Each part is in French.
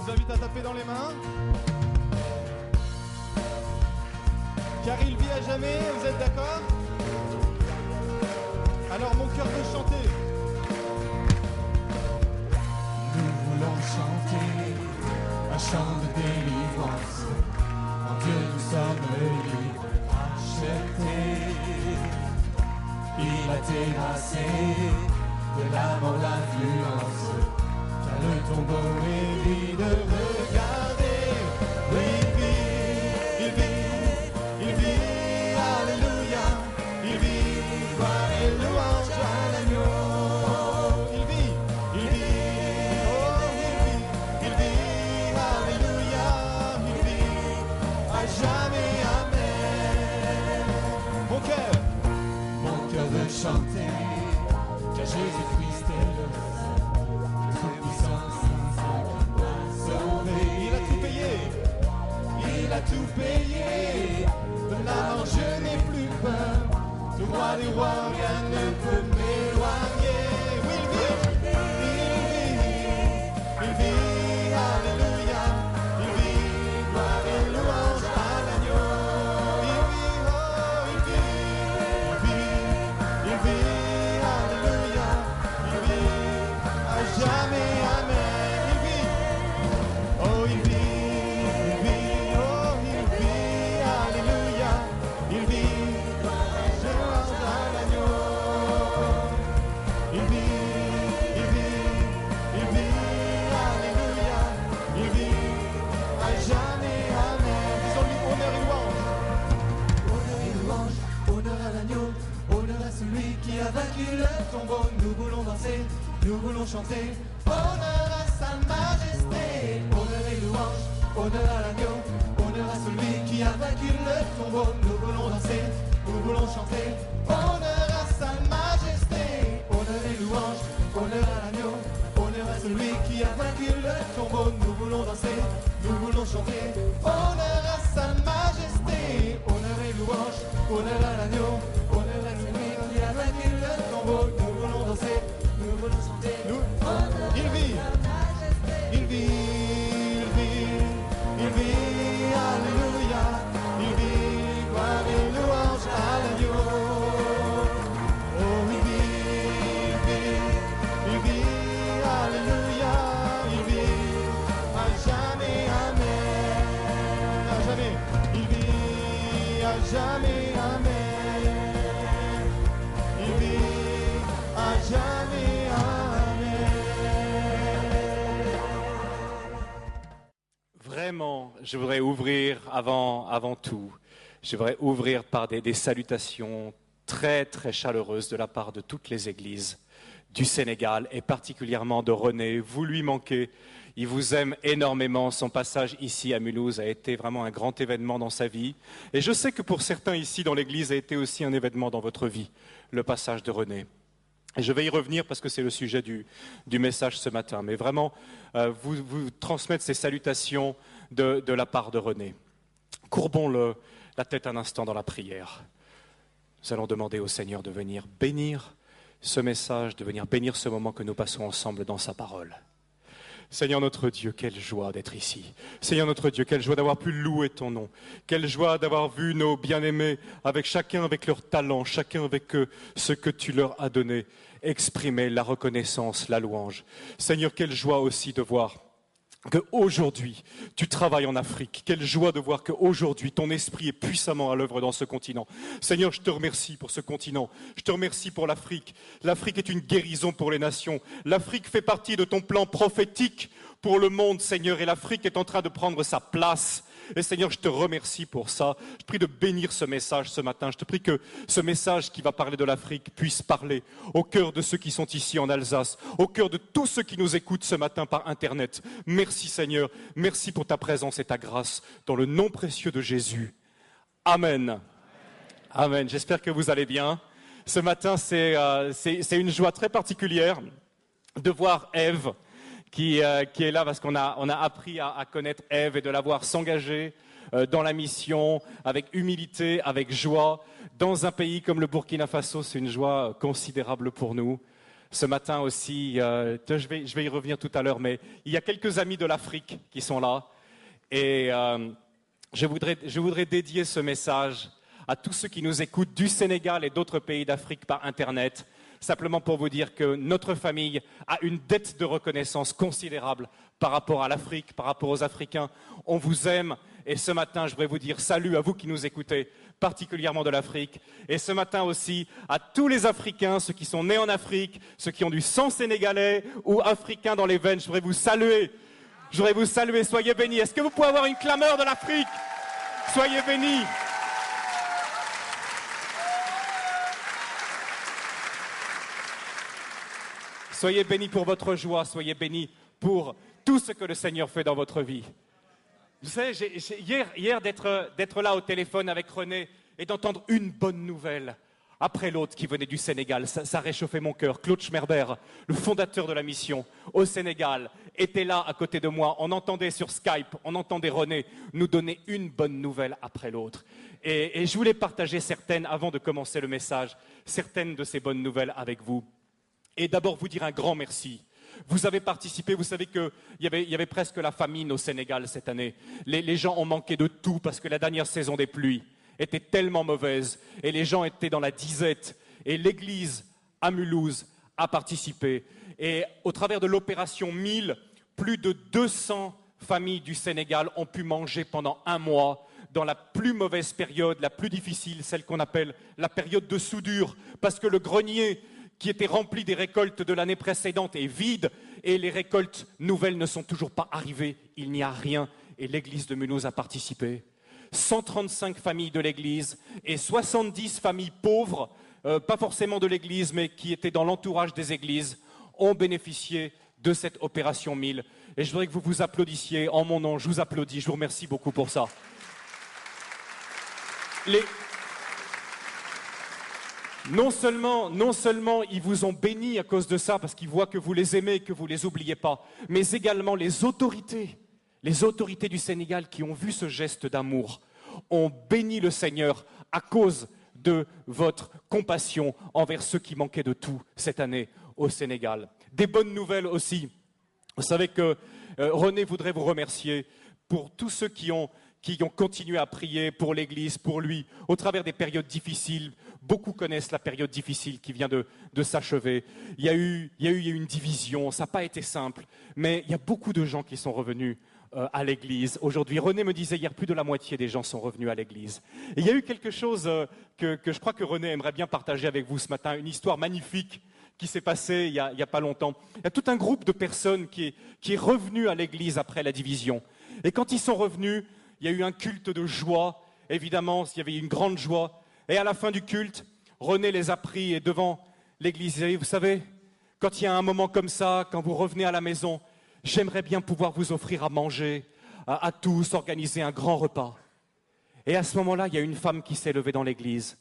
vous invite à taper dans les mains. Car il vit à jamais, vous êtes d'accord? Alors mon cœur veut chanter. Nous voulons chanter un chant de délivrance. En Dieu nous sommes libres, achetés. Il a terrassé de la mort l'influence, car le tombeau est vide. Regardez, il vit, alléluia, il vit, gloire et louange à l'agneau. Il vit, alléluia, il vit, à jamais, amen. Mon cœur veut chanter, car Jésus-Christ est le Tout-Puissant, qui m'a sauvé. Il a tout payé, de la mort je n'ai plus peur. Du roi des rois, rien ne peut m'éloigner. Oui, il vit, alléluia, il vit, gloire et louange à l'agneau. Il vit, alléluia, il vit, à jamais, amen. Il vit, oh il vit, alléluia, il vit, louange à l'agneau. Il vit, alléluia, il vit, à jamais, amen. Disons-lui honneur et louange. Honneur et louange, honneur à l'agneau, honneur à celui qui a vaincu le tombeau. Nous voulons danser, nous voulons chanter. Honneur à sa majesté. Honneur et louange, honneur à l'agneau, honneur à celui qui a vaincu le tombeau. Nous voulons danser, nous voulons chanter. Honneur à sa majesté. Honneur et louange, honneur à l'agneau, honneur à celui qui a vaincu le tombeau. Nous voulons danser, nous voulons chanter. Honneur à sa majesté. Honneur et louange, honneur à l'agneau, honneur à celui qui a vaincu le tombeau. Nous voulons danser, nous voulons chanter. Il vit, alléluia, il vit, gloire et louange à l'agneau. Oh, il vit, alléluia, il vit, à jamais, amen. à jamais. Il vit, à jamais, amen. Il vit, à jamais, amen. Vraiment, je voudrais ouvrir avant tout, je voudrais ouvrir par des salutations très très chaleureuses de la part de toutes les églises du Sénégal et particulièrement de René. Vous lui manquez, il vous aime énormément. Son passage ici à Mulhouse a été vraiment un grand événement dans sa vie. Et je sais que pour certains ici dans l'église a été aussi un événement dans votre vie, le passage de René. Et je vais y revenir parce que c'est le sujet du message ce matin. Mais vraiment, vous transmettre ces salutations de la part de René. Courbons la tête un instant dans la prière. Nous allons demander au Seigneur de venir bénir ce message, de venir bénir ce moment que nous passons ensemble dans sa parole. Seigneur notre Dieu, quelle joie d'être ici. Seigneur notre Dieu, quelle joie d'avoir pu louer ton nom. Quelle joie d'avoir vu nos bien-aimés, avec chacun avec leur talent, chacun avec ce que tu leur as donné, exprimer la reconnaissance, la louange. Seigneur, quelle joie aussi de voir qu'aujourd'hui, tu travailles en Afrique. Quelle joie de voir qu'aujourd'hui, ton esprit est puissamment à l'œuvre dans ce continent. Seigneur, je te remercie pour ce continent. Je te remercie pour l'Afrique. L'Afrique est une guérison pour les nations. L'Afrique fait partie de ton plan prophétique pour le monde, Seigneur. Et l'Afrique est en train de prendre sa place. Et Seigneur, je te remercie pour ça. Je te prie de bénir ce message ce matin. Je te prie que ce message qui va parler de l'Afrique puisse parler au cœur de ceux qui sont ici en Alsace, au cœur de tous ceux qui nous écoutent ce matin par Internet. Merci Seigneur. Merci pour ta présence et ta grâce. Dans le nom précieux de Jésus. Amen. Amen. J'espère que vous allez bien. Ce matin, c'est une joie très particulière de voir Ève qui est là parce qu'on a appris à connaître Ève et de la voir s'engager dans la mission avec humilité, avec joie. Dans un pays comme le Burkina Faso, c'est une joie considérable pour nous. Ce matin aussi, je vais y revenir tout à l'heure, mais il y a quelques amis de l'Afrique qui sont là. Et je voudrais dédier ce message à tous ceux qui nous écoutent du Sénégal et d'autres pays d'Afrique par Internet, simplement pour vous dire que notre famille a une dette de reconnaissance considérable par rapport à l'Afrique, par rapport aux Africains. On vous aime et ce matin, je voudrais vous dire salut à vous qui nous écoutez, particulièrement de l'Afrique. Et ce matin aussi, à tous les Africains, ceux qui sont nés en Afrique, ceux qui ont du sang sénégalais ou africain dans les veines, je voudrais vous saluer. Je voudrais vous saluer, soyez bénis. Est-ce que vous pouvez avoir une clameur de l'Afrique? Soyez bénis. Soyez bénis pour votre joie, soyez bénis pour tout ce que le Seigneur fait dans votre vie. Vous savez, hier d'être là au téléphone avec René et d'entendre une bonne nouvelle après l'autre qui venait du Sénégal, ça réchauffait mon cœur. Claude Schmerber, le fondateur de la mission au Sénégal, était là à côté de moi. On entendait sur Skype, on entendait René nous donner une bonne nouvelle après l'autre. Et je voulais partager certaines, avant de commencer le message, certaines de ces bonnes nouvelles avec vous. Et d'abord vous dire un grand merci. Vous avez participé, vous savez qu'il y avait presque la famine au Sénégal cette année. Les gens ont manqué de tout parce que la dernière saison des pluies était tellement mauvaise et les gens étaient dans la disette. Et l'église à Mulhouse a participé. Et au travers de l'opération 1000, plus de 200 familles du Sénégal ont pu manger pendant un mois dans la plus mauvaise période, la plus difficile, celle qu'on appelle la période de soudure, parce que le grenier qui était rempli des récoltes de l'année précédente est vide et les récoltes nouvelles ne sont toujours pas arrivées. Il n'y a rien et l'église de Mulhouse a participé. 135 familles de l'église et 70 familles pauvres, pas forcément de l'église mais qui étaient dans l'entourage des églises, ont bénéficié de cette opération 1000. Et je voudrais que vous vous applaudissiez en mon nom. Je vous applaudis, je vous remercie beaucoup pour ça. Non seulement ils vous ont bénis à cause de ça, parce qu'ils voient que vous les aimez et que vous ne les oubliez pas, mais également les autorités du Sénégal qui ont vu ce geste d'amour, ont béni le Seigneur à cause de votre compassion envers ceux qui manquaient de tout cette année au Sénégal. Des bonnes nouvelles aussi. Vous savez que René voudrait vous remercier pour tous ceux qui ont continué à prier pour l'Église, pour lui, au travers des périodes difficiles. Beaucoup connaissent la période difficile qui vient de s'achever. Il y a eu une division, ça n'a pas été simple, mais il y a beaucoup de gens qui sont revenus à l'Église. Aujourd'hui, René me disait hier, plus de la moitié des gens sont revenus à l'Église. Et il y a eu quelque chose que je crois que René aimerait bien partager avec vous ce matin, une histoire magnifique qui s'est passée il y a pas longtemps. Il y a tout un groupe de personnes qui est revenu à l'Église après la division. Et quand ils sont revenus, il y a eu un culte de joie, évidemment, il y avait une grande joie. Et à la fin du culte, René les a pris et devant l'église, il a dit, vous savez, quand il y a un moment comme ça, quand vous revenez à la maison, j'aimerais bien pouvoir vous offrir à manger, à tous, organiser un grand repas. Et à ce moment-là, il y a une femme qui s'est levée dans l'église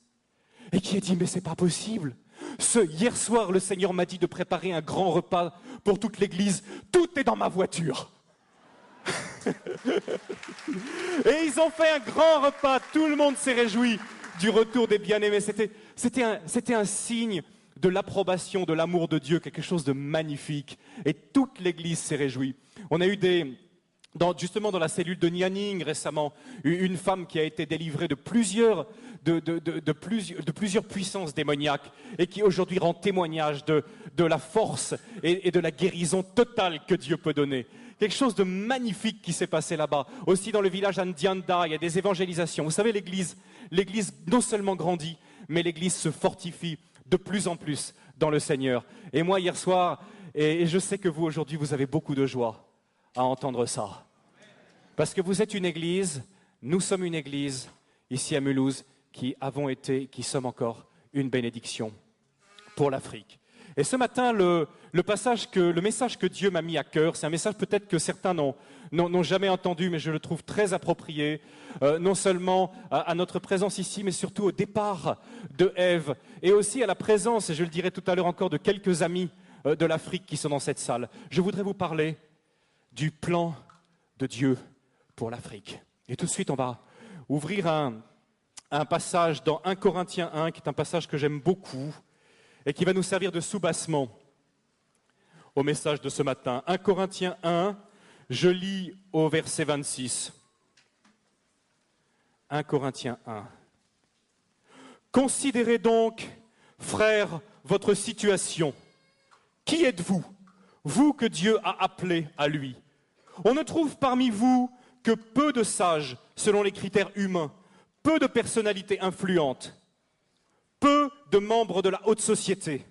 et qui a dit, mais c'est pas possible. Hier soir, le Seigneur m'a dit de préparer un grand repas pour toute l'église. Tout est dans ma voiture. Et ils ont fait un grand repas, tout le monde s'est réjoui du retour des bien-aimés. C'était un signe de l'approbation, de l'amour de Dieu, quelque chose de magnifique. Et toute l'Église s'est réjouie. On a eu justement dans la cellule de Nianing récemment, une femme qui a été délivrée de plusieurs puissances démoniaques et qui aujourd'hui rend témoignage de la force et de la guérison totale que Dieu peut donner. Quelque chose de magnifique qui s'est passé là-bas. Aussi dans le village Ndianda, il y a des évangélisations. Vous savez, l'Église non seulement grandit, mais l'Église se fortifie de plus en plus dans le Seigneur. Et moi, hier soir, et je sais que vous, aujourd'hui, vous avez beaucoup de joie à entendre ça. Parce que vous êtes une Église, nous sommes une Église, ici à Mulhouse, qui sommes encore une bénédiction pour l'Afrique. Et ce matin, le message que Dieu m'a mis à cœur, c'est un message peut-être que certains n'ont jamais entendu, mais je le trouve très approprié, non seulement à notre présence ici, mais surtout au départ de Ève, et aussi à la présence, et je le dirai tout à l'heure encore, de quelques amis de l'Afrique qui sont dans cette salle. Je voudrais vous parler du plan de Dieu pour l'Afrique. Et tout de suite, on va ouvrir un passage dans 1 Corinthiens 1, qui est un passage que j'aime beaucoup, et qui va nous servir de soubassement au message de ce matin. 1 Corinthiens 1, je lis au verset 26. 1 Corinthiens 1. Considérez donc, frères, votre situation. Qui êtes-vous, vous que Dieu a appelé à lui? On ne trouve parmi vous que peu de sages selon les critères humains, peu de personnalités influentes, peu de membres de la haute société.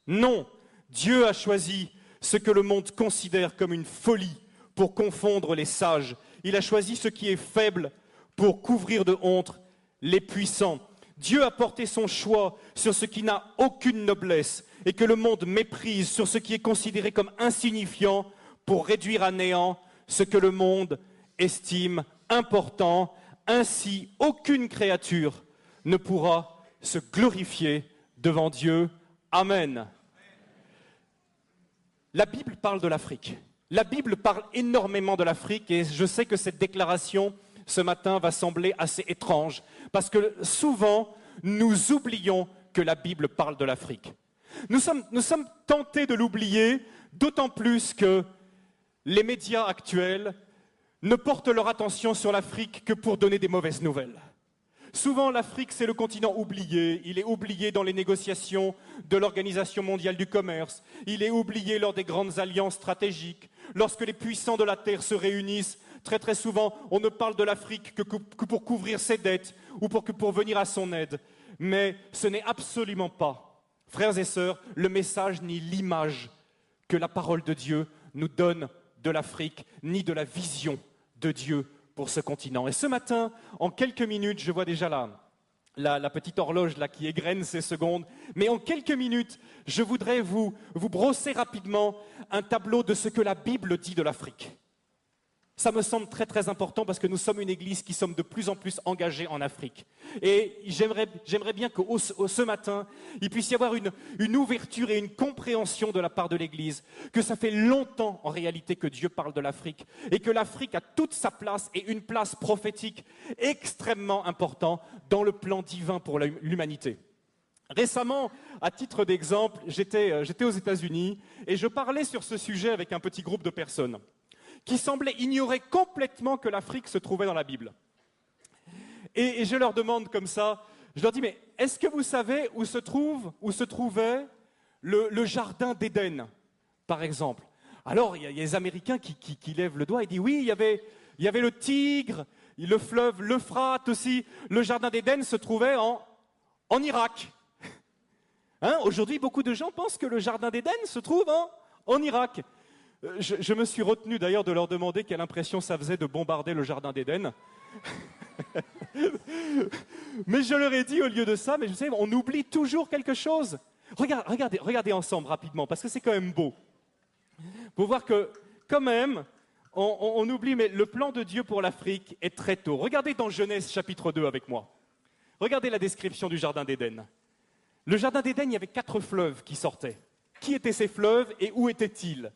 Non, Dieu a choisi ce que le monde considère comme une folie pour confondre les sages. Il a choisi ce qui est faible pour couvrir de honte les puissants. Dieu a porté son choix sur ce qui n'a aucune noblesse et que le monde méprise, sur ce qui est considéré comme insignifiant pour réduire à néant ce que le monde estime important. Ainsi, aucune créature ne pourra se glorifier devant Dieu. Amen. La Bible parle de l'Afrique. La Bible parle énormément de l'Afrique et je sais que cette déclaration ce matin va sembler assez étrange parce que souvent nous oublions que la Bible parle de l'Afrique. Nous sommes tentés de l'oublier, d'autant plus que les médias actuels ne portent leur attention sur l'Afrique que pour donner des mauvaises nouvelles. Souvent, l'Afrique, c'est le continent oublié. Il est oublié dans les négociations de l'Organisation mondiale du commerce. Il est oublié lors des grandes alliances stratégiques. Lorsque les puissants de la Terre se réunissent, très très souvent, on ne parle de l'Afrique que pour couvrir ses dettes ou pour venir à son aide. Mais ce n'est absolument pas, frères et sœurs, le message ni l'image que la parole de Dieu nous donne de l'Afrique, ni de la vision de Dieu pour ce continent. Et ce matin, en quelques minutes, je vois déjà la petite horloge là qui égrène ses secondes, mais en quelques minutes, je voudrais vous brosser rapidement un tableau de ce que la Bible dit de l'Afrique. Ça me semble très très important parce que nous sommes une église qui sommes de plus en plus engagés en Afrique. Et j'aimerais bien que ce matin, il puisse y avoir une ouverture et une compréhension de la part de l'église, que ça fait longtemps en réalité que Dieu parle de l'Afrique et que l'Afrique a toute sa place et une place prophétique extrêmement importante dans le plan divin pour l'humanité. Récemment, à titre d'exemple, j'étais aux États-Unis et je parlais sur ce sujet avec un petit groupe de personnes qui semblaient ignorer complètement que l'Afrique se trouvait dans la Bible. Et je leur demande comme ça, je leur dis, mais est-ce que vous savez où se trouvait le jardin d'Éden, par exemple? Alors, il y a les Américains qui lèvent le doigt et disent, oui, il y avait le Tigre, le fleuve, l'Euphrate aussi. Le jardin d'Éden se trouvait en Irak. Hein, aujourd'hui, beaucoup de gens pensent que le jardin d'Éden se trouve en Irak. Je me suis retenu d'ailleurs de leur demander quelle impression ça faisait de bombarder le jardin d'Éden. Mais je leur ai dit au lieu de ça, mais vous savez, on oublie toujours quelque chose. Regardez ensemble rapidement, parce que c'est quand même beau. Pour voir que, quand même, on oublie, mais le plan de Dieu pour l'Afrique est très tôt. Regardez dans Genèse chapitre 2 avec moi. Regardez la description du jardin d'Éden. Le jardin d'Éden, il y avait 4 fleuves qui sortaient. Qui étaient ces fleuves et où étaient-ils?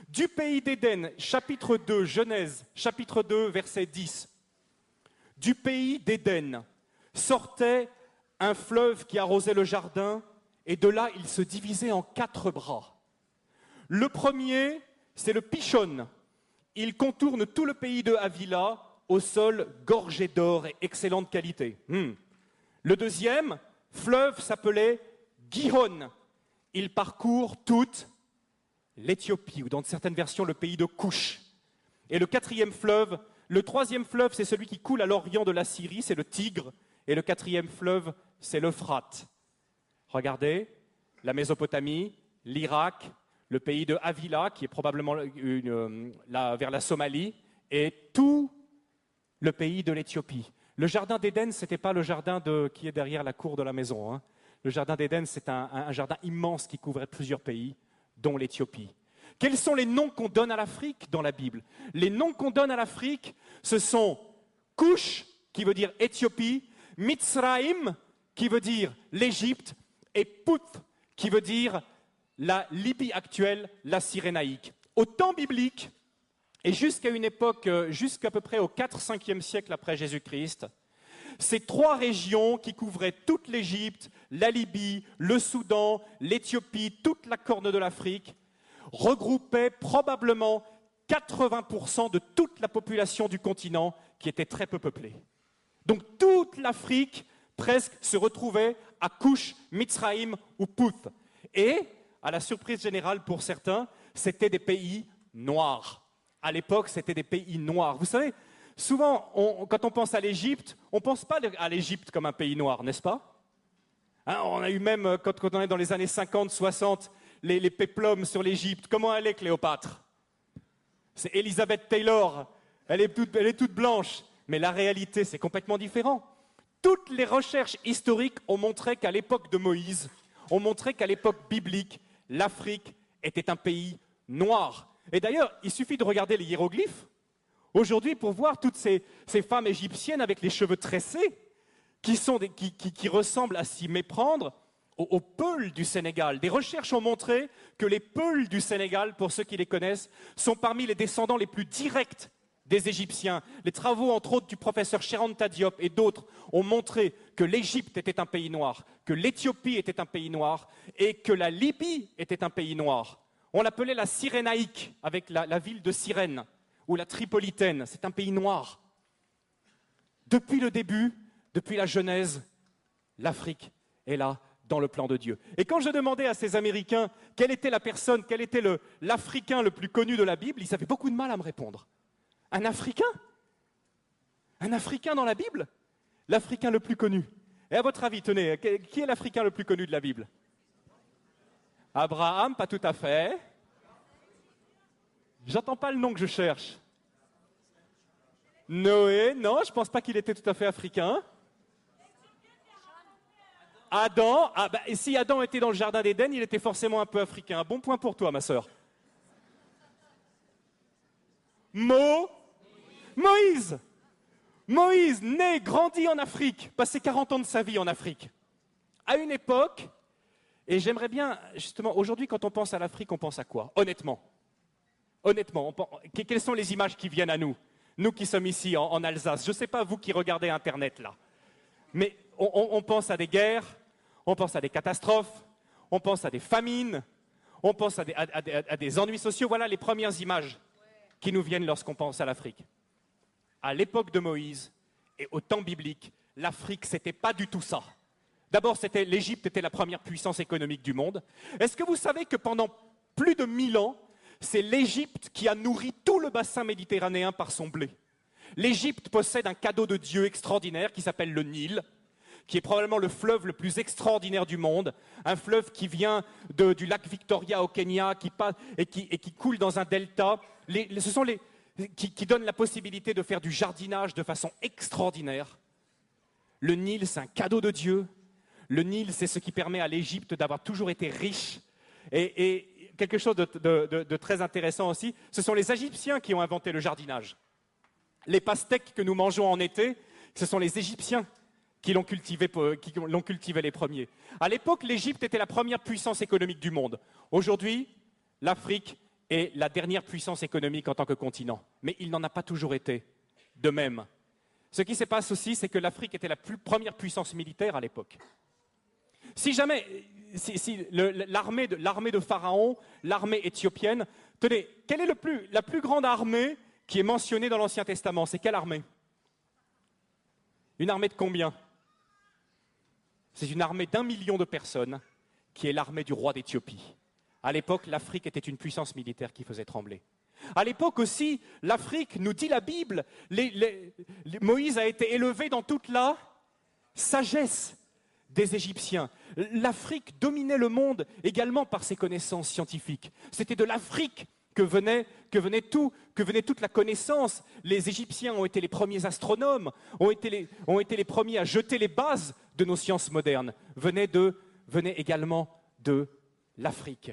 Du pays d'Éden, chapitre 2, Genèse, chapitre 2, verset 10. Du pays d'Éden sortait un fleuve qui arrosait le jardin, et de là, il se divisait en 4 bras. Le premier, c'est le Pishon. Il contourne tout le pays de Havila, au sol gorgé d'or et excellente qualité. Le deuxième fleuve s'appelait Gihon. Il parcourt toute l'Éthiopie, ou dans certaines versions, le pays de Couche. Et le troisième fleuve, c'est celui qui coule à l'orient de la Syrie, c'est le Tigre. Et le 4e fleuve, c'est l'Euphrate. Regardez, la Mésopotamie, l'Irak, le pays de Havila, qui est probablement vers la Somalie, et tout le pays de l'Éthiopie. Le jardin d'Éden, ce n'était pas le jardin qui est derrière la cour de la maison. Hein. Le jardin d'Éden, c'est un jardin immense qui couvrait plusieurs pays, dont l'Éthiopie. Quels sont les noms qu'on donne à l'Afrique dans la Bible? Les noms qu'on donne à l'Afrique, ce sont Couche, qui veut dire Éthiopie, Mitzraïm, qui veut dire l'Égypte, et Put, qui veut dire la Libye actuelle, la Cyrénaïque. Au temps biblique, et jusqu'à une époque, jusqu'à peu près au 4-5e siècle après Jésus-Christ, ces 3 régions qui couvraient toute l'Égypte, la Libye, le Soudan, l'Éthiopie, toute la corne de l'Afrique, regroupait probablement 80% de toute la population du continent qui était très peu peuplée. Donc toute l'Afrique presque se retrouvait à Couche, Mitzraïm ou Pouth. Et, à la surprise générale pour certains, c'était des pays noirs. À l'époque, c'était des pays noirs. Vous savez, souvent, quand on pense à l'Égypte, on ne pense pas à l'Égypte comme un pays noir, n'est-ce pas? Hein, on a eu même, quand on est dans les années 50, 60, les péplums sur l'Égypte. Comment elle est, Cléopâtre? C'est Elizabeth Taylor, elle est toute blanche. Mais la réalité, c'est complètement différent. Toutes les recherches historiques ont montré qu'à l'époque de Moïse, ont montré qu'à l'époque biblique, l'Afrique était un pays noir. Et d'ailleurs, il suffit de regarder les hiéroglyphes aujourd'hui pour voir toutes ces femmes égyptiennes avec les cheveux tressés qui ressemblent à s'y méprendre aux Peuls du Sénégal. Des recherches ont montré que les Peuls du Sénégal, pour ceux qui les connaissent, sont parmi les descendants les plus directs des Égyptiens. Les travaux, entre autres, du professeur Cheranta Diop et d'autres ont montré que l'Égypte était un pays noir, que l'Éthiopie était un pays noir et que la Libye était un pays noir. On l'appelait la Cyrénaïque, avec la ville de Cyrène, ou la Tripolitaine. C'est un pays noir. Depuis le début, depuis la Genèse, l'Afrique est là, dans le plan de Dieu. Et quand je demandais à ces Américains quelle était la personne, quel était l'Africain le plus connu de la Bible, ils avaient beaucoup de mal à me répondre. Un Africain? Un Africain dans la Bible? L'Africain le plus connu. Et à votre avis, tenez, qui est l'Africain le plus connu de la Bible? Abraham, pas tout à fait. J'entends pas le nom que je cherche. Noé, non, je pense pas qu'il était tout à fait africain. Adam, et si Adam était dans le jardin d'Éden, il était forcément un peu africain. Un bon point pour toi, ma sœur. Moïse, né, grandi en Afrique, passé 40 ans de sa vie en Afrique. À une époque, et j'aimerais bien, justement, aujourd'hui, quand on pense à l'Afrique, on pense à quoi? Honnêtement, quelles sont les images qui viennent à nous? Nous qui sommes ici en Alsace. Je ne sais pas vous qui regardez Internet là. Mais on pense à des guerres, on pense à des catastrophes, on pense à des famines, on pense à des ennuis sociaux. Voilà les premières images qui nous viennent lorsqu'on pense à l'Afrique. À l'époque de Moïse et au temps biblique, l'Afrique, ce n'était pas du tout ça. D'abord, l'Égypte était la première puissance économique du monde. Est-ce que vous savez que pendant plus de 1000 ans, c'est l'Égypte qui a nourri tout le bassin méditerranéen par son blé? L'Égypte possède un cadeau de Dieu extraordinaire qui s'appelle le Nil, qui est probablement le fleuve le plus extraordinaire du monde, un fleuve qui vient du lac Victoria au Kenya et qui coule dans un delta. Ce sont qui donnent la possibilité de faire du jardinage de façon extraordinaire. Le Nil, c'est un cadeau de Dieu. Le Nil, c'est ce qui permet à l'Égypte d'avoir toujours été riche. Et quelque chose de très intéressant aussi, ce sont les Égyptiens qui ont inventé le jardinage. Les pastèques que nous mangeons en été, ce sont les Égyptiens qui l'ont cultivé les premiers. À l'époque, l'Égypte était la première puissance économique du monde. Aujourd'hui, l'Afrique est la dernière puissance économique en tant que continent. Mais il n'en a pas toujours été de même. Ce qui se passe aussi, c'est que l'Afrique était la première puissance militaire à l'époque. Si l'armée de Pharaon, l'armée éthiopienne, tenez, quelle est la plus grande armée qui est mentionnée dans l'Ancien Testament? C'est quelle armée? Une armée de combien? C'est une armée d'1 million de personnes qui est l'armée du roi d'Éthiopie. À l'époque, l'Afrique était une puissance militaire qui faisait trembler. À l'époque aussi, l'Afrique, nous dit la Bible, Moïse a été élevé dans toute la sagesse des Égyptiens. L'Afrique dominait le monde également par ses connaissances scientifiques. C'était de l'Afrique que venait toute la connaissance. Les Égyptiens ont été les premiers astronomes, ont été les premiers à jeter les bases de nos sciences modernes. Venait également de l'Afrique.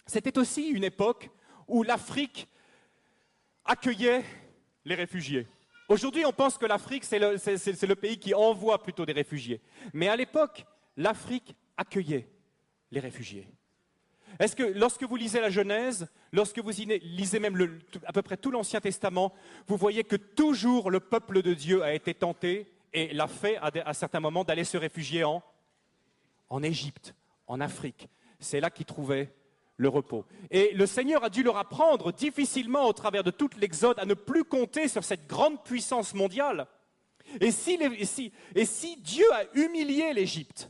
C'était aussi une époque où l'Afrique accueillait les réfugiés. Aujourd'hui, on pense que l'Afrique, c'est le pays qui envoie plutôt des réfugiés. Mais à l'époque, l'Afrique accueillait les réfugiés. Est-ce que lorsque vous lisez la Genèse, lorsque vous lisez même à peu près tout l'Ancien Testament, vous voyez que toujours le peuple de Dieu a été tenté et l'a fait à certains moments d'aller se réfugier en Égypte, en Afrique. C'est là qu'il trouvait le repos. Et le Seigneur a dû leur apprendre difficilement au travers de toute l'Exode à ne plus compter sur cette grande puissance mondiale. Et si Dieu a humilié l'Égypte,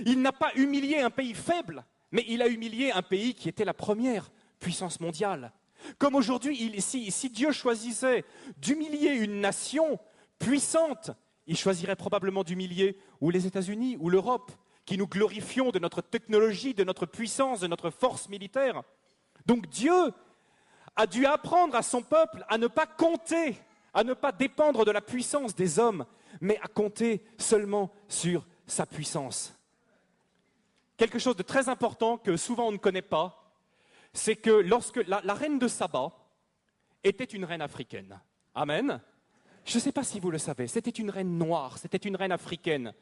il n'a pas humilié un pays faible, mais il a humilié un pays qui était la première puissance mondiale. Comme aujourd'hui, si Dieu choisissait d'humilier une nation puissante, il choisirait probablement d'humilier ou les États-Unis ou l'Europe, qui nous glorifions de notre technologie, de notre puissance, de notre force militaire. Donc Dieu a dû apprendre à son peuple à ne pas compter, à ne pas dépendre de la puissance des hommes, mais à compter seulement sur sa puissance. Quelque chose de très important que souvent on ne connaît pas, c'est que lorsque la reine de Saba était une reine africaine. Amen. Je ne sais pas si vous le savez, c'était une reine noire, c'était une reine africaine.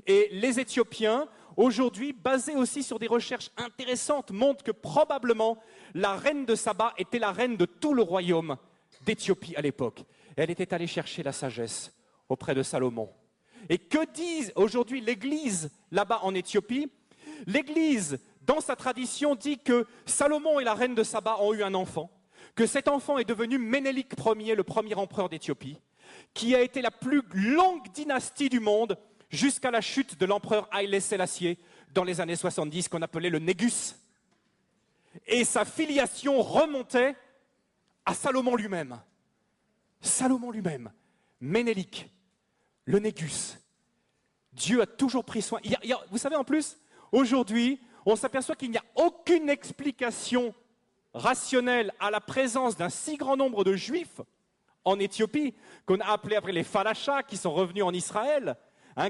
Et les Éthiopiens, aujourd'hui, basés aussi sur des recherches intéressantes, montrent que probablement la reine de Saba était la reine de tout le royaume d'Éthiopie à l'époque. Elle était allée chercher la sagesse auprès de Salomon. Et que dit aujourd'hui l'Église là-bas en Éthiopie? L'Église, dans sa tradition, dit que Salomon et la reine de Saba ont eu un enfant, que cet enfant est devenu Ménélik Ier, le premier empereur d'Éthiopie, qui a été la plus longue dynastie du monde jusqu'à la chute de l'empereur Haïlé Sélassié dans les années 70, qu'on appelait le Négus. Et sa filiation remontait à Salomon lui-même. Salomon lui-même, Ménélik, le Négus. Dieu a toujours pris soin. Vous savez, en plus, aujourd'hui, on s'aperçoit qu'il n'y a aucune explication rationnelle à la présence d'un si grand nombre de Juifs en Éthiopie, qu'on a appelé après les Falachas, qui sont revenus en Israël.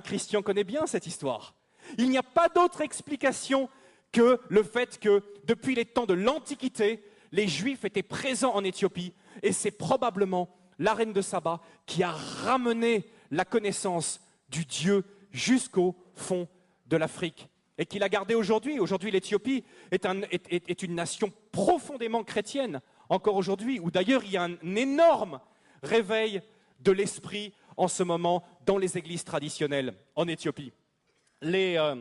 Christian connaît bien cette histoire. Il n'y a pas d'autre explication que le fait que, depuis les temps de l'Antiquité, les Juifs étaient présents en Éthiopie, et c'est probablement la reine de Saba qui a ramené la connaissance du Dieu jusqu'au fond de l'Afrique, et qui l'a gardé aujourd'hui. Aujourd'hui, l'Éthiopie est une nation profondément chrétienne, encore aujourd'hui, où d'ailleurs il y a un énorme réveil de l'esprit en ce moment dans les églises traditionnelles en Éthiopie. La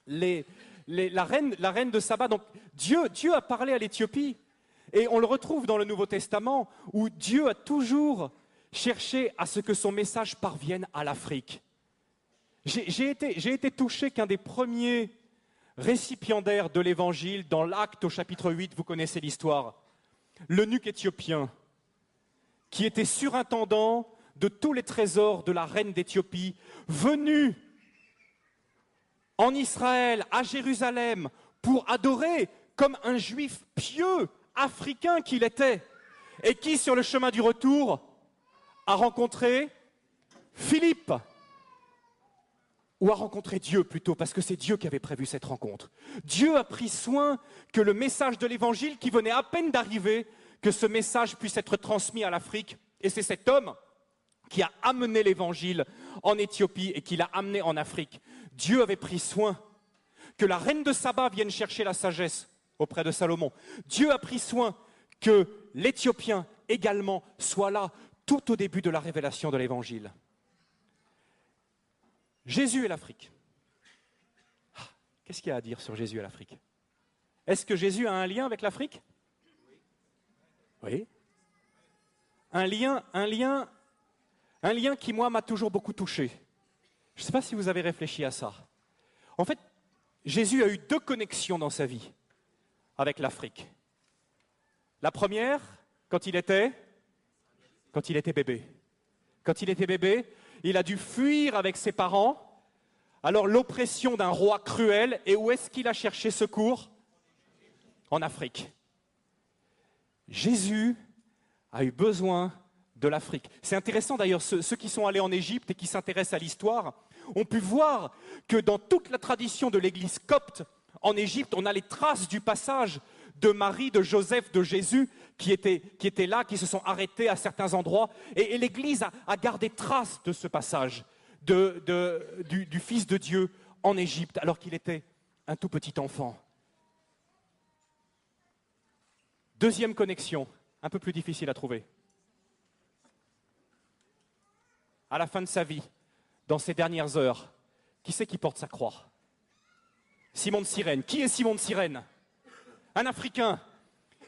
reine de Saba, donc Dieu a parlé à l'Éthiopie, et on le retrouve dans le Nouveau Testament, où Dieu a toujours cherché à ce que son message parvienne à l'Afrique. J'ai été touché qu'un des premiers récipiendaires de l'Évangile, dans l'Acte au chapitre 8, vous connaissez l'histoire, l'eunuque éthiopien, qui était surintendant de tous les trésors de la reine d'Éthiopie, venu en Israël, à Jérusalem, pour adorer comme un juif pieux, africain qu'il était, et qui, sur le chemin du retour, a rencontré Philippe, ou a rencontré Dieu plutôt, parce que c'est Dieu qui avait prévu cette rencontre. Dieu a pris soin que le message de l'Évangile, qui venait à peine d'arriver, que ce message puisse être transmis à l'Afrique. Et c'est cet homme qui a amené l'Évangile en Éthiopie et qui l'a amené en Afrique. Dieu avait pris soin que la reine de Saba vienne chercher la sagesse auprès de Salomon. Dieu a pris soin que l'Éthiopien également soit là tout au début de la révélation de l'Évangile. Jésus et l'Afrique. Qu'est-ce qu'il y a à dire sur Jésus et l'Afrique? Est-ce que Jésus a un lien avec l'Afrique? Oui. Un lien qui, moi, m'a toujours beaucoup touché. Je ne sais pas si vous avez réfléchi à ça. En fait, Jésus a eu deux connexions dans sa vie avec l'Afrique. La première, quand il était bébé. Quand il était bébé, il a dû fuir avec ses parents, alors l'oppression d'un roi cruel, et où est-ce qu'il a cherché secours? En Afrique. Jésus a eu besoin de l'Afrique. C'est intéressant d'ailleurs, ceux qui sont allés en Égypte et qui s'intéressent à l'histoire, ont pu voir que dans toute la tradition de l'église copte, en Égypte, on a les traces du passage de Marie, de Joseph, de Jésus, qui étaient là, qui se sont arrêtés à certains endroits. Et l'Église a gardé trace de ce passage du Fils de Dieu en Égypte, alors qu'il était un tout petit enfant. Deuxième connexion, un peu plus difficile à trouver. À la fin de sa vie, dans ses dernières heures, qui c'est qui porte sa croix? Simon de Cyrène. Qui est Simon de Cyrène? un Africain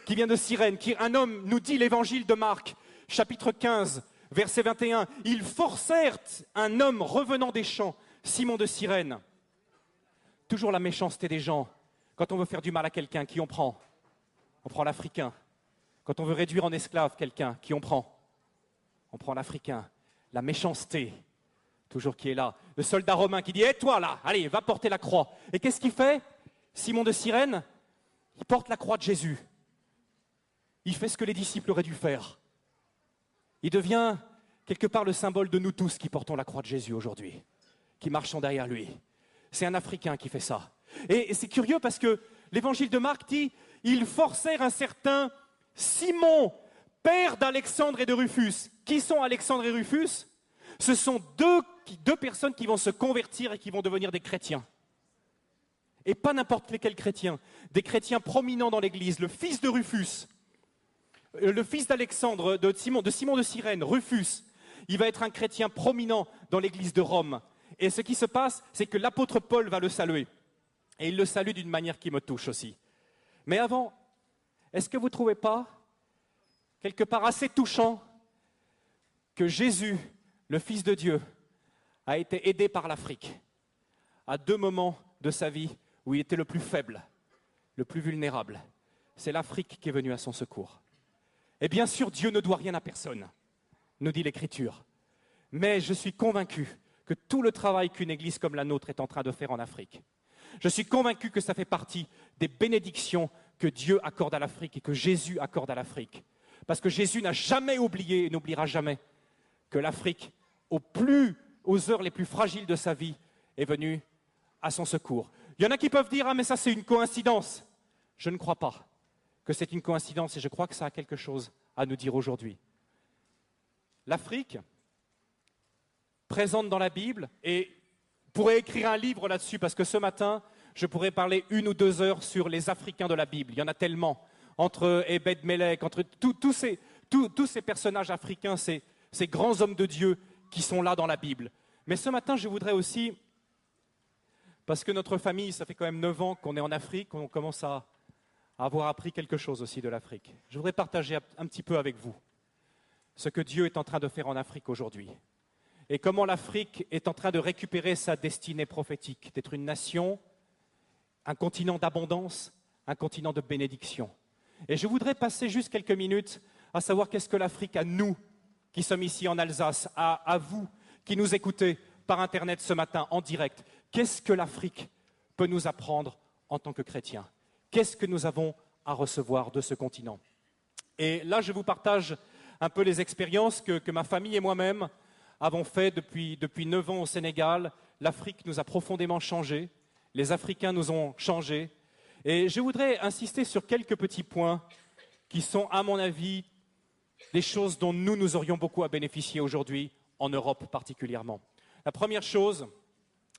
qui vient de Cyrène, un homme, nous dit l'évangile de Marc, chapitre 15, verset 21. Ils forcèrent un homme revenant des champs, Simon de Cyrène. Toujours la méchanceté des gens. Quand on veut faire du mal à quelqu'un, qui on prend? On prend l'Africain. Quand on veut réduire en esclave quelqu'un, qui on prend? On prend l'Africain. La méchanceté, toujours qui est là. Le soldat romain qui dit « Hé, toi là, allez, va porter la croix ». Et qu'est-ce qu'il fait? Simon de Cyrène, il porte la croix de Jésus. Il fait ce que les disciples auraient dû faire. Il devient quelque part le symbole de nous tous qui portons la croix de Jésus aujourd'hui, qui marchons derrière lui. C'est un Africain qui fait ça. Et c'est curieux parce que l'évangile de Marc dit « Ils forcèrent un certain Simon, père d'Alexandre et de Rufus ». Qui sont Alexandre et Rufus? Ce sont deux personnes qui vont se convertir et qui vont devenir des chrétiens. Et pas n'importe lesquels chrétiens, des chrétiens prominents dans l'Église. Le fils de Rufus, le fils d'Alexandre, de Simon de Cyrène, Rufus, il va être un chrétien prominent dans l'Église de Rome. Et ce qui se passe, c'est que l'apôtre Paul va le saluer. Et il le salue d'une manière qui me touche aussi. Mais avant, est-ce que vous ne trouvez pas quelque part assez touchant que Jésus, le Fils de Dieu, a été aidé par l'Afrique à 2 moments de sa vie où il était le plus faible, le plus vulnérable? C'est l'Afrique qui est venue à son secours. Et bien sûr, Dieu ne doit rien à personne, nous dit l'Écriture. Mais je suis convaincu que tout le travail qu'une église comme la nôtre est en train de faire en Afrique, je suis convaincu que ça fait partie des bénédictions que Dieu accorde à l'Afrique et que Jésus accorde à l'Afrique. Parce que Jésus n'a jamais oublié et n'oubliera jamais que l'Afrique, aux heures les plus fragiles de sa vie, est venue à son secours. Il y en a qui peuvent dire « Ah, mais ça c'est une coïncidence ». Je ne crois pas que c'est une coïncidence et je crois que ça a quelque chose à nous dire aujourd'hui. L'Afrique, présente dans la Bible, et pourrait écrire un livre là-dessus, parce que ce matin, je pourrais parler 1 ou 2 heures sur les Africains de la Bible. Il y en a tellement, entre Ebed-Melech, entre tous ces personnages africains, ces grands hommes de Dieu qui sont là dans la Bible. Mais ce matin, je voudrais aussi, parce que notre famille, ça fait quand même 9 ans qu'on est en Afrique, on commence à avoir appris quelque chose aussi de l'Afrique. Je voudrais partager un petit peu avec vous ce que Dieu est en train de faire en Afrique aujourd'hui. Et comment l'Afrique est en train de récupérer sa destinée prophétique, d'être une nation, un continent d'abondance, un continent de bénédiction. Et je voudrais passer juste quelques minutes à savoir qu'est-ce que l'Afrique a nous, qui sommes ici en Alsace, à vous qui nous écoutez par Internet ce matin en direct. Qu'est-ce que l'Afrique peut nous apprendre en tant que chrétiens? Qu'est-ce que nous avons à recevoir de ce continent? Et là, je vous partage un peu les expériences que ma famille et moi-même avons fait depuis 9 ans au Sénégal. L'Afrique nous a profondément changés, les Africains nous ont changés. Et je voudrais insister sur quelques petits points qui sont, à mon avis, des choses dont nous aurions beaucoup à bénéficier aujourd'hui, en Europe particulièrement. La première chose,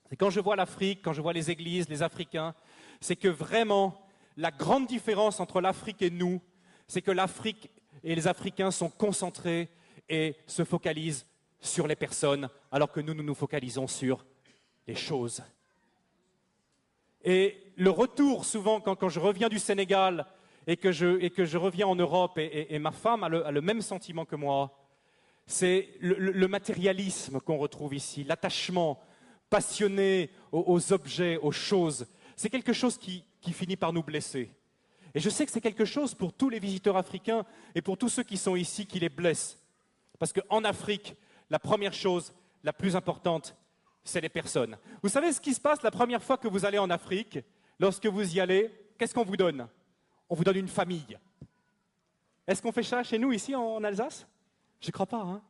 c'est quand je vois l'Afrique, quand je vois les églises, les Africains, c'est que vraiment, la grande différence entre l'Afrique et nous, c'est que l'Afrique et les Africains sont concentrés et se focalisent sur les personnes, alors que nous nous focalisons sur les choses. Et le retour, souvent, quand je reviens du Sénégal et que je reviens en Europe, et ma femme a le même sentiment que moi, c'est le matérialisme qu'on retrouve ici, l'attachement passionné aux objets, aux choses. C'est quelque chose qui finit par nous blesser. Et je sais que c'est quelque chose pour tous les visiteurs africains et pour tous ceux qui sont ici qui les blessent. Parce qu'en Afrique, la première chose, la plus importante, c'est les personnes. Vous savez ce qui se passe la première fois que vous allez en Afrique? Lorsque vous y allez, qu'est-ce qu'on vous donne? On vous donne une famille. Est-ce qu'on fait ça chez nous, ici, en Alsace? Je ne crois pas, hein?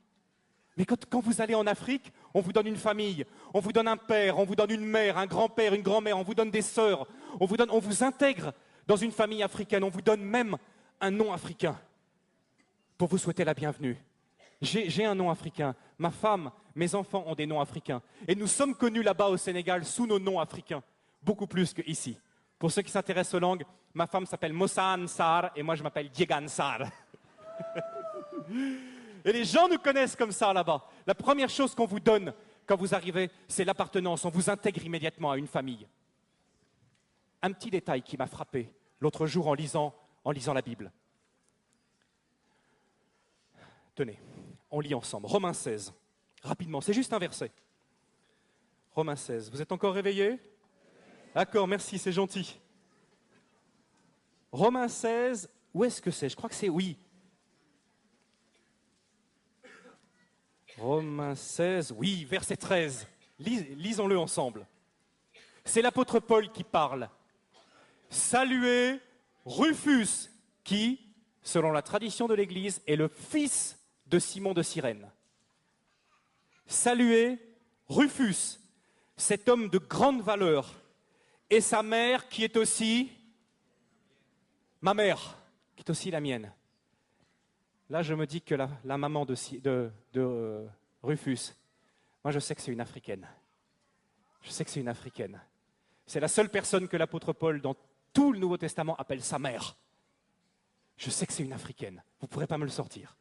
Mais quand vous allez en Afrique, on vous donne une famille, on vous donne un père, on vous donne une mère, un grand-père, une grand-mère, on vous donne des sœurs, on vous intègre dans une famille africaine, on vous donne même un nom africain pour vous souhaiter la bienvenue. J'ai un nom africain, ma femme, mes enfants ont des noms africains. Et nous sommes connus là-bas au Sénégal sous nos noms africains, beaucoup plus qu'ici. Pour ceux qui s'intéressent aux langues, ma femme s'appelle Mossane Sarr et moi je m'appelle Diegan Sarr. Et les gens nous connaissent comme ça là-bas. La première chose qu'on vous donne quand vous arrivez, c'est l'appartenance. On vous intègre immédiatement à une famille. Un petit détail qui m'a frappé l'autre jour en lisant la Bible. Tenez, on lit ensemble. Romains 16, rapidement, c'est juste un verset. Romains 16, vous êtes encore réveillés? D'accord, merci, c'est gentil. Romains 16, où est-ce que c'est? Je crois que c'est, oui. Romains 16, oui, verset 13. Lisons-le ensemble. C'est l'apôtre Paul qui parle. Saluez Rufus, qui, selon la tradition de l'Église, est le fils de Simon de Cyrène. Saluez Rufus, cet homme de grande valeur, et sa mère qui est aussi ma mère, qui est aussi la mienne. Là, je me dis que la maman de Rufus, moi je sais que c'est une Africaine. Je sais que c'est une Africaine. C'est la seule personne que l'apôtre Paul, dans tout le Nouveau Testament, appelle sa mère. Je sais que c'est une Africaine. Vous ne pourrez pas me le sortir.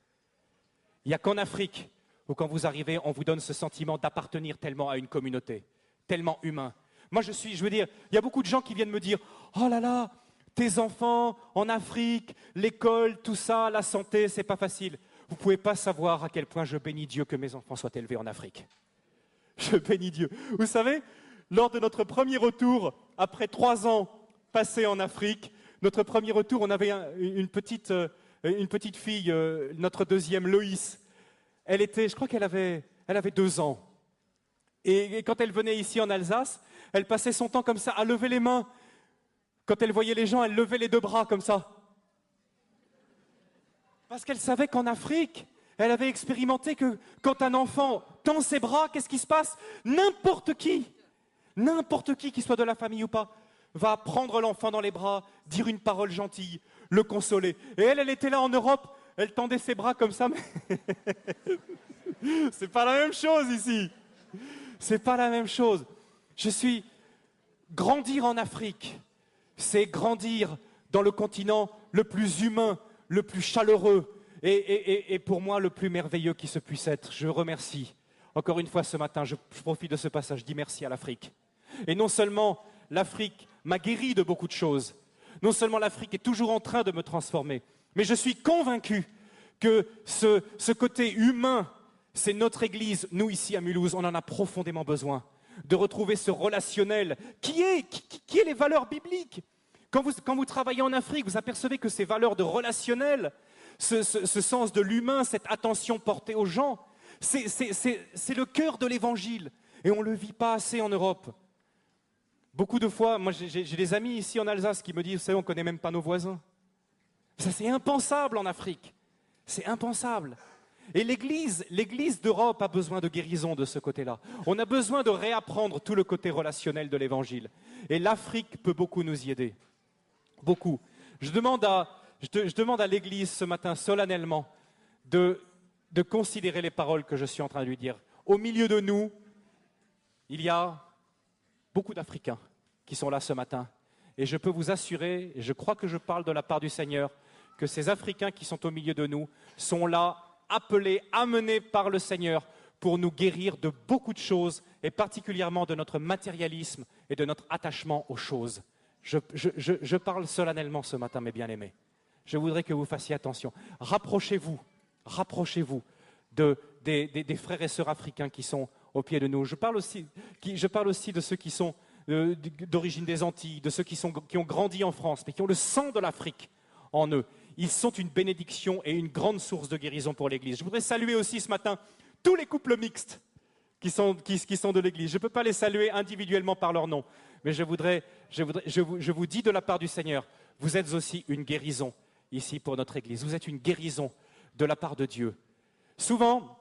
Il n'y a qu'en Afrique où quand vous arrivez, on vous donne ce sentiment d'appartenir tellement à une communauté, tellement humain. Moi, je veux dire, il y a beaucoup de gens qui viennent me dire « Oh là là, tes enfants en Afrique, l'école, tout ça, la santé, c'est pas facile. » Vous ne pouvez pas savoir à quel point je bénis Dieu que mes enfants soient élevés en Afrique. Je bénis Dieu. Vous savez, lors de notre premier retour, après 3 ans passés en Afrique, notre premier retour, on avait une petite fille, notre deuxième, Loïs. Elle était, je crois qu'elle avait 2 ans. Et quand elle venait ici en Alsace, elle passait son temps comme ça, à lever les mains. Quand elle voyait les gens, elle levait les 2 bras comme ça. Parce qu'elle savait qu'en Afrique, elle avait expérimenté que quand un enfant tend ses bras, qu'est-ce qui se passe? N'importe qui soit de la famille ou pas, va prendre l'enfant dans les bras, dire une parole gentille, le consoler. Et elle était là en Europe, elle tendait ses bras comme ça, mais c'est pas la même chose ici. C'est pas la même chose. Grandir en Afrique, c'est grandir dans le continent le plus humain, le plus chaleureux et pour moi le plus merveilleux qui se puisse être. Je remercie. Encore une fois ce matin, je profite de ce passage, je dis merci à l'Afrique. Et non seulement l'Afrique m'a guéri de beaucoup de choses, non seulement l'Afrique est toujours en train de me transformer, mais je suis convaincu que ce côté humain, c'est notre Église, nous ici à Mulhouse, on en a profondément besoin, de retrouver ce relationnel qui est les valeurs bibliques. Quand vous travaillez en Afrique, vous apercevez que ces valeurs de relationnel, ce sens de l'humain, cette attention portée aux gens, c'est le cœur de l'Évangile. Et on ne le vit pas assez en Europe. Beaucoup de fois, moi j'ai des amis ici en Alsace qui me disent, vous savez, on ne connaît même pas nos voisins. Ça c'est impensable en Afrique. C'est impensable. Et l'Église d'Europe a besoin de guérison de ce côté-là. On a besoin de réapprendre tout le côté relationnel de l'Évangile. Et l'Afrique peut beaucoup nous y aider. Beaucoup. Je demande à l'Église ce matin solennellement de considérer les paroles que je suis en train de lui dire. Au milieu de nous, il y a beaucoup d'Africains qui sont là ce matin. Et je peux vous assurer, et je crois que je parle de la part du Seigneur, que ces Africains qui sont au milieu de nous sont là, appelés, amenés par le Seigneur pour nous guérir de beaucoup de choses, et particulièrement de notre matérialisme et de notre attachement aux choses. Je parle solennellement ce matin, mes bien-aimés. Je voudrais que vous fassiez attention. Rapprochez-vous des frères et sœurs africains qui sont au pied de nous. Je parle aussi de ceux qui sont d'origine des Antilles, de ceux qui ont grandi en France, mais qui ont le sang de l'Afrique en eux. Ils sont une bénédiction et une grande source de guérison pour l'Église. Je voudrais saluer aussi ce matin tous les couples mixtes qui sont de l'Église. Je ne peux pas les saluer individuellement par leur nom, mais je vous dis de la part du Seigneur, vous êtes aussi une guérison ici pour notre Église. Vous êtes une guérison de la part de Dieu. Souvent,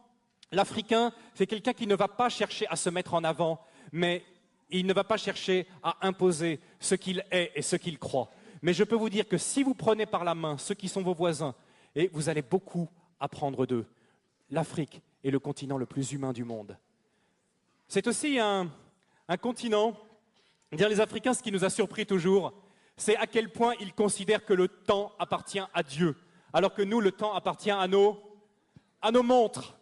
l'Africain, c'est quelqu'un qui ne va pas chercher à se mettre en avant, mais il ne va pas chercher à imposer ce qu'il est et ce qu'il croit. Mais je peux vous dire que si vous prenez par la main ceux qui sont vos voisins, et vous allez beaucoup apprendre d'eux. L'Afrique est le continent le plus humain du monde. C'est aussi un continent, dire les Africains, ce qui nous a surpris toujours, c'est à quel point ils considèrent que le temps appartient à Dieu, alors que nous, le temps appartient à nos montres.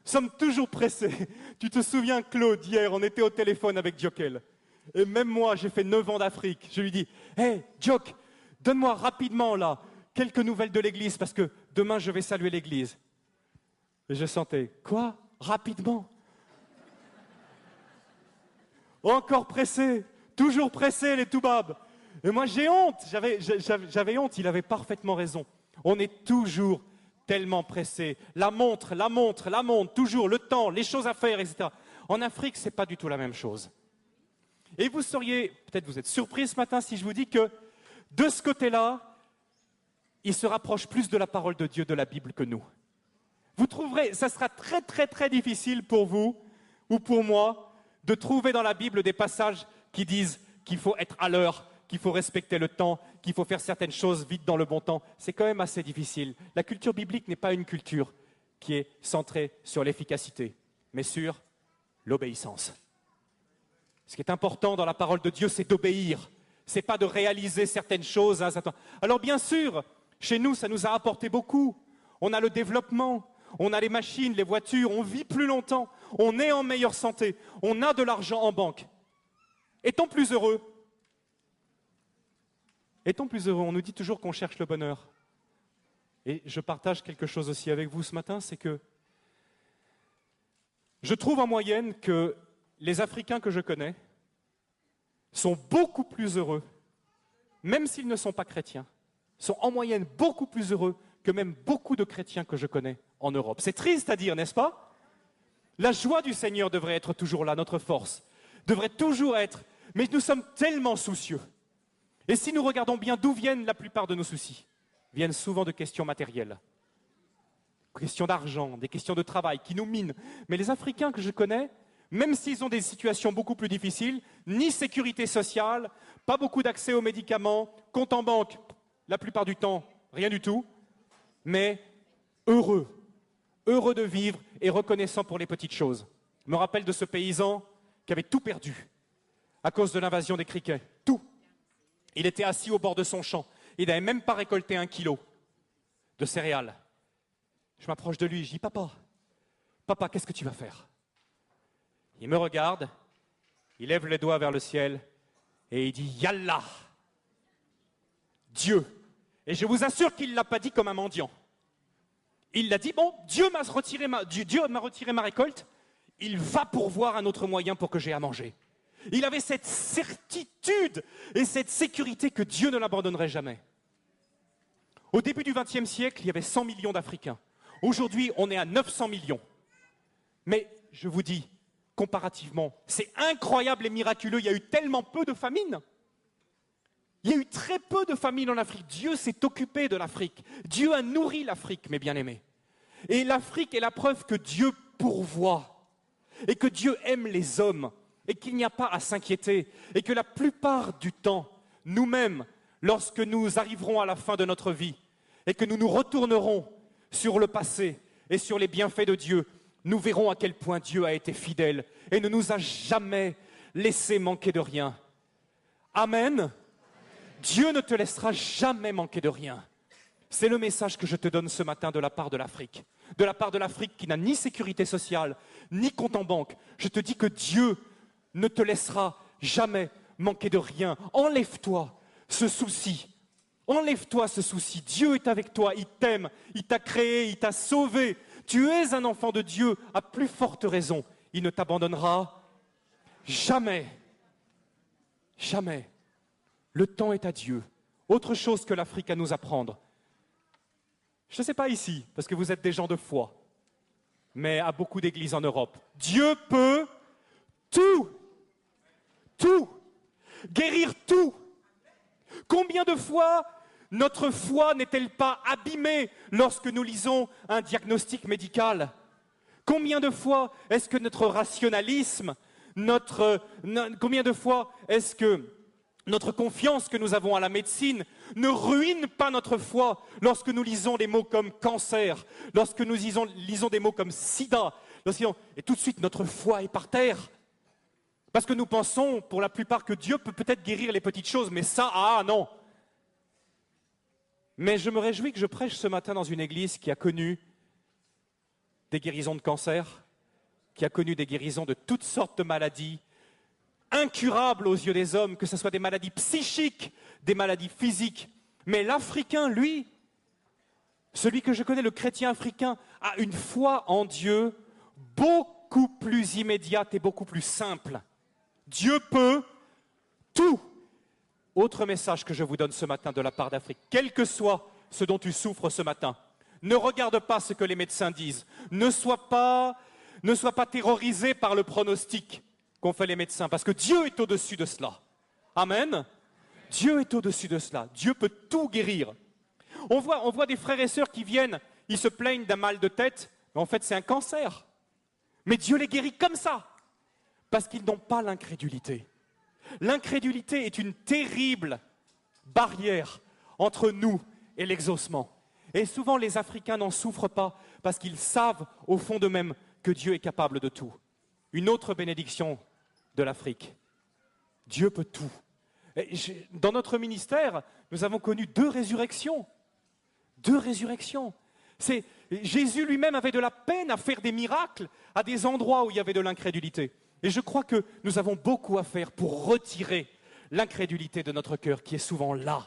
Nous sommes toujours pressés. Tu te souviens, Claude, hier, on était au téléphone avec Diokel. Et même moi, j'ai fait 9 ans d'Afrique. Je lui dis, « Hey, Dioc, Donne-moi rapidement, là, quelques nouvelles de l'église, parce que demain, je vais saluer l'église. » Et je sentais, quoi? Rapidement? Encore pressé, toujours pressé, les toubabs. Et moi, j'ai honte, j'avais honte, il avait parfaitement raison. On est toujours tellement pressé. La montre, toujours, le temps, les choses à faire, etc. En Afrique, ce n'est pas du tout la même chose. Et vous seriez, peut-être vous êtes surpris ce matin si je vous dis que de ce côté-là, il se rapproche plus de la parole de Dieu, de la Bible que nous. Vous trouverez, ça sera très très très difficile pour vous ou pour moi de trouver dans la Bible des passages qui disent qu'il faut être à l'heure, qu'il faut respecter le temps, qu'il faut faire certaines choses vite dans le bon temps. C'est quand même assez difficile. La culture biblique n'est pas une culture qui est centrée sur l'efficacité, mais sur l'obéissance. Ce qui est important dans la parole de Dieu, c'est d'obéir. Ce n'est pas de réaliser certaines choses. Alors bien sûr, chez nous, ça nous a apporté beaucoup. On a le développement, on a les machines, les voitures, on vit plus longtemps, on est en meilleure santé, on a de l'argent en banque. Est-on plus heureux? Est-on plus heureux? On nous dit toujours qu'on cherche le bonheur. Et je partage quelque chose aussi avec vous ce matin, c'est que je trouve en moyenne que les Africains que je connais sont beaucoup plus heureux, même s'ils ne sont pas chrétiens, sont en moyenne beaucoup plus heureux que même beaucoup de chrétiens que je connais en Europe. C'est triste à dire, n'est-ce pas? La joie du Seigneur devrait être toujours là, notre force, devrait toujours être, mais nous sommes tellement soucieux. Et si nous regardons bien d'où viennent la plupart de nos soucis, viennent souvent de questions matérielles, questions d'argent, des questions de travail qui nous minent. Mais les Africains que je connais, même s'ils ont des situations beaucoup plus difficiles, ni sécurité sociale, pas beaucoup d'accès aux médicaments, compte en banque, la plupart du temps, rien du tout, mais heureux de vivre et reconnaissant pour les petites choses. Je me rappelle de ce paysan qui avait tout perdu à cause de l'invasion des criquets, tout. Il était assis au bord de son champ, il n'avait même pas récolté 1 kilo de céréales. Je m'approche de lui, je dis, papa, qu'est-ce que tu vas faire? Il me regarde, il lève les doigts vers le ciel et il dit, Yallah, Dieu. Et je vous assure qu'il ne l'a pas dit comme un mendiant. Il l'a dit, bon, Dieu m'a retiré ma récolte, il va pourvoir un autre moyen pour que j'aie à manger. Il avait cette certitude et cette sécurité que Dieu ne l'abandonnerait jamais. Au début du XXe siècle, il y avait 100 millions d'Africains. Aujourd'hui, on est à 900 millions. Mais je vous dis, comparativement, c'est incroyable et miraculeux. Il y a eu tellement peu de famines. Il y a eu très peu de famines en Afrique. Dieu s'est occupé de l'Afrique. Dieu a nourri l'Afrique, mes bien-aimés. Et l'Afrique est la preuve que Dieu pourvoit et que Dieu aime les hommes et qu'il n'y a pas à s'inquiéter et que la plupart du temps, nous-mêmes, lorsque nous arriverons à la fin de notre vie et que nous nous retournerons sur le passé et sur les bienfaits de Dieu, nous verrons à quel point Dieu a été fidèle et ne nous a jamais laissé manquer de rien. Amen. Dieu ne te laissera jamais manquer de rien. C'est le message que je te donne ce matin de la part de l'Afrique. De la part de l'Afrique qui n'a ni sécurité sociale, ni compte en banque. Je te dis que Dieu ne te laissera jamais manquer de rien. Enlève-toi ce souci. Enlève-toi ce souci. Dieu est avec toi, il t'aime, il t'a créé, il t'a sauvé. Tu es un enfant de Dieu, à plus forte raison. Il ne t'abandonnera jamais. Jamais. Le temps est à Dieu. Autre chose que l'Afrique à nous apprendre. Je ne sais pas ici, parce que vous êtes des gens de foi, mais à beaucoup d'églises en Europe. Dieu peut tout. Tout. Guérir tout. Combien de fois notre foi n'est-elle pas abîmée lorsque nous lisons un diagnostic médical? Combien de fois est-ce que notre rationalisme, combien de fois est-ce que notre confiance que nous avons à la médecine ne ruine pas notre foi lorsque nous lisons des mots comme cancer, lorsque nous lisons des mots comme sida, et tout de suite notre foi est par terre? Parce que nous pensons pour la plupart que Dieu peut peut-être guérir les petites choses, mais ça, non. Mais je me réjouis que je prêche ce matin dans une église qui a connu des guérisons de cancer, qui a connu des guérisons de toutes sortes de maladies, incurables aux yeux des hommes, que ce soit des maladies psychiques, des maladies physiques. Mais l'Africain, lui, celui que je connais, le chrétien africain, a une foi en Dieu beaucoup plus immédiate et beaucoup plus simple. Dieu peut tout. Autre message que je vous donne ce matin de la part d'Afrique, quel que soit ce dont tu souffres ce matin, ne regarde pas ce que les médecins disent, ne sois pas terrorisé par le pronostic qu'ont fait les médecins, parce que Dieu est au-dessus de cela. Amen. Dieu est au-dessus de cela. Dieu peut tout guérir. On voit des frères et sœurs qui viennent, ils se plaignent d'un mal de tête, mais en fait c'est un cancer. Mais Dieu les guérit comme ça, parce qu'ils n'ont pas l'incrédulité. L'incrédulité est une terrible barrière entre nous et l'exaucement. Et souvent les Africains n'en souffrent pas, parce qu'ils savent au fond d'eux-mêmes que Dieu est capable de tout. Une autre bénédiction de l'Afrique. Dieu peut tout. Dans notre ministère, nous avons connu 2 résurrections. 2 résurrections. Jésus lui-même avait de la peine à faire des miracles à des endroits où il y avait de l'incrédulité. Et je crois que nous avons beaucoup à faire pour retirer l'incrédulité de notre cœur qui est souvent là,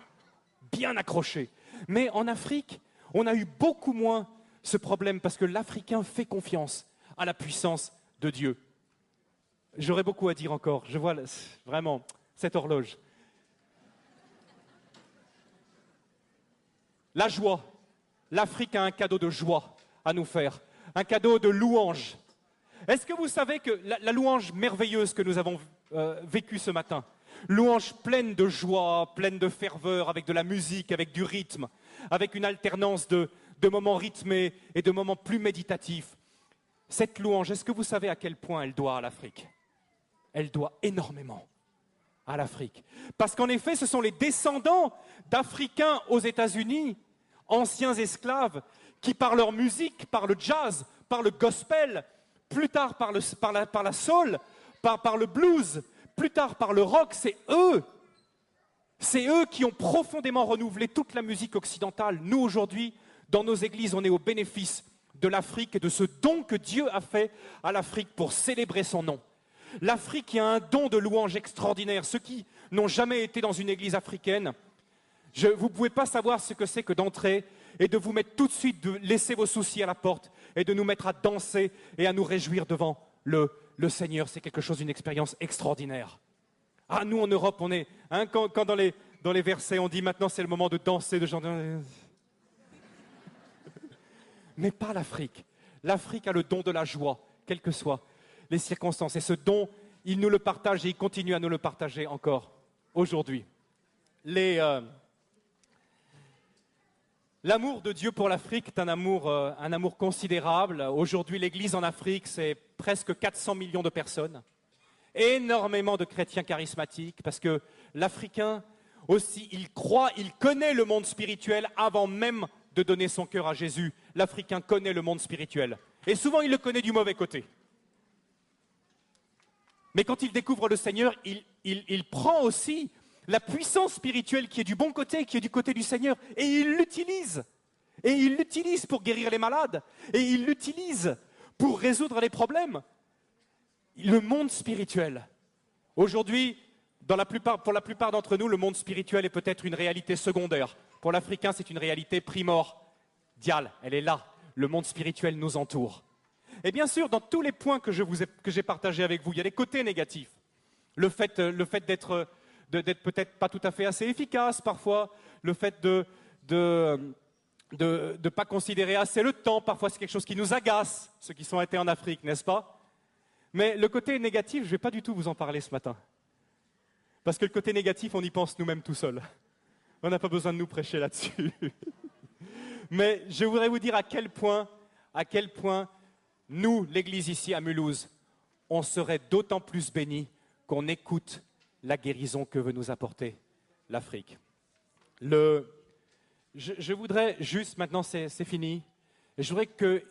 bien accroché. Mais en Afrique, on a eu beaucoup moins ce problème parce que l'Africain fait confiance à la puissance de Dieu. J'aurais beaucoup à dire encore. Je vois vraiment cette horloge. La joie. L'Afrique a un cadeau de joie à nous faire, un cadeau de louange. Est-ce que vous savez que la louange merveilleuse que nous avons vécue ce matin, louange pleine de joie, pleine de ferveur, avec de la musique, avec du rythme, avec une alternance de moments rythmés et de moments plus méditatifs, cette louange, est-ce que vous savez à quel point elle doit à l'Afrique? Elle doit énormément à l'Afrique. Parce qu'en effet, ce sont les descendants d'Africains aux États-Unis, anciens esclaves, qui par leur musique, par le jazz, par le gospel, plus tard par la soul, par le blues, plus tard par le rock, c'est eux qui ont profondément renouvelé toute la musique occidentale. Nous, aujourd'hui, dans nos églises, on est au bénéfice de l'Afrique et de ce don que Dieu a fait à l'Afrique pour célébrer son nom. L'Afrique a un don de louange extraordinaire. Ceux qui n'ont jamais été dans une église africaine, vous ne pouvez pas savoir ce que c'est que d'entrer et de vous mettre tout de suite, de laisser vos soucis à la porte et de nous mettre à danser et à nous réjouir devant le Seigneur. C'est quelque chose, une expérience extraordinaire. Ah, nous en Europe, on est, quand dans les versets on dit maintenant c'est le moment de danser, de chanter. Mais pas l'Afrique. L'Afrique a le don de la joie, quelles que soient les circonstances. Et ce don, il nous le partage et il continue à nous le partager encore aujourd'hui. L'amour de Dieu pour l'Afrique est un amour considérable. Aujourd'hui, l'Église en Afrique, c'est presque 400 millions de personnes. Énormément de chrétiens charismatiques, parce que l'Africain aussi, il croit, il connaît le monde spirituel avant même de donner son cœur à Jésus. L'Africain connaît le monde spirituel. Et souvent, il le connaît du mauvais côté. Mais quand il découvre le Seigneur, il prend aussi la puissance spirituelle qui est du bon côté, qui est du côté du Seigneur, et il l'utilise. Et il l'utilise pour guérir les malades. Et il l'utilise pour résoudre les problèmes. Le monde spirituel. Aujourd'hui, pour la plupart d'entre nous, le monde spirituel est peut-être une réalité secondaire. Pour l'Africain, c'est une réalité primordiale. Elle est là. Le monde spirituel nous entoure. Et bien sûr, dans tous les points que j'ai partagés avec vous, il y a des côtés négatifs. Le fait d'être peut-être pas tout à fait assez efficace parfois, le fait de pas considérer assez le temps, parfois c'est quelque chose qui nous agace, ceux qui sont été en Afrique, n'est-ce pas? Mais le côté négatif, je ne vais pas du tout vous en parler ce matin. Parce que le côté négatif, on y pense nous-mêmes tout seuls. On n'a pas besoin de nous prêcher là-dessus. Mais je voudrais vous dire à quel point nous, l'Église ici à Mulhouse, on serait d'autant plus bénis qu'on écoute la guérison que veut nous apporter l'Afrique. Je voudrais juste, maintenant c'est fini, je voudrais que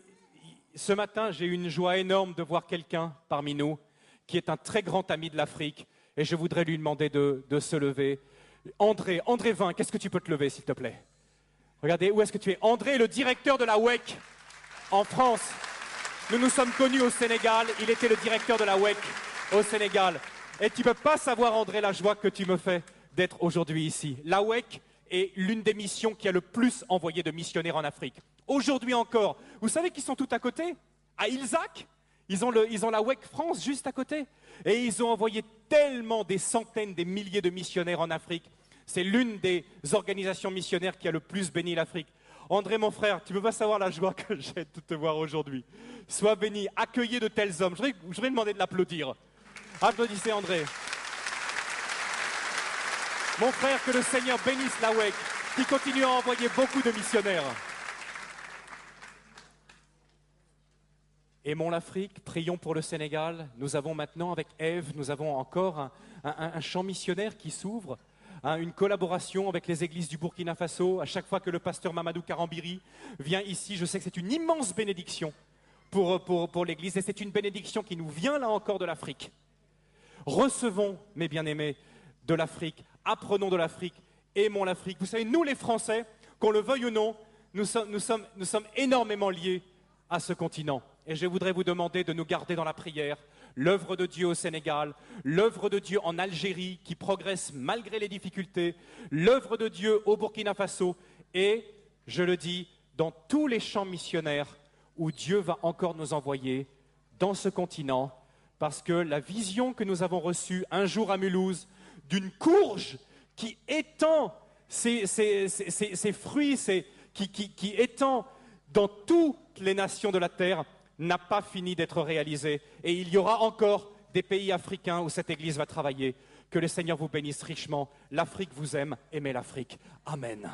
ce matin j'ai eu une joie énorme de voir quelqu'un parmi nous qui est un très grand ami de l'Afrique et je voudrais lui demander de se lever. André Vin, qu'est-ce que tu peux te lever s'il te plaît? Regardez, où est-ce que tu es? André, le directeur de la WEC en France. Nous nous sommes connus au Sénégal, il était le directeur de la WEC au Sénégal. Et tu ne peux pas savoir, André, la joie que tu me fais d'être aujourd'hui ici. La WEC est l'une des missions qui a le plus envoyé de missionnaires en Afrique. Aujourd'hui encore, vous savez qu'ils sont tout à côté? À Ilzac, ils ont la WEC France juste à côté. Et ils ont envoyé tellement des centaines, des milliers de missionnaires en Afrique. C'est l'une des organisations missionnaires qui a le plus béni l'Afrique. André, mon frère, tu ne peux pas savoir la joie que j'ai de te voir aujourd'hui. Sois béni, accueillez de tels hommes. Je vais demander de l'applaudir. Applaudissez André. Mon frère, que le Seigneur bénisse la WEC, qui continue à envoyer beaucoup de missionnaires. Aimons l'Afrique, prions pour le Sénégal. Nous avons maintenant, avec Ève, nous avons encore un champ missionnaire qui s'ouvre. Une collaboration avec les églises du Burkina Faso. À chaque fois que le pasteur Mamadou Karambiri vient ici, je sais que c'est une immense bénédiction pour l'Église. Et c'est une bénédiction qui nous vient là encore de l'Afrique. Recevons, mes bien-aimés, de l'Afrique. Apprenons de l'Afrique. Aimons l'Afrique. Vous savez, nous les Français, qu'on le veuille ou non, nous sommes énormément liés à ce continent. Et je voudrais vous demander de nous garder dans la prière. L'œuvre de Dieu au Sénégal, l'œuvre de Dieu en Algérie qui progresse malgré les difficultés, l'œuvre de Dieu au Burkina Faso et, je le dis, dans tous les champs missionnaires où Dieu va encore nous envoyer dans ce continent, parce que la vision que nous avons reçue un jour à Mulhouse d'une courge qui étend ses fruits, qui étend dans toutes les nations de la terre, n'a pas fini d'être réalisé. Et il y aura encore des pays africains où cette Église va travailler. Que le Seigneur vous bénisse richement. L'Afrique vous aime. Aimez l'Afrique. Amen.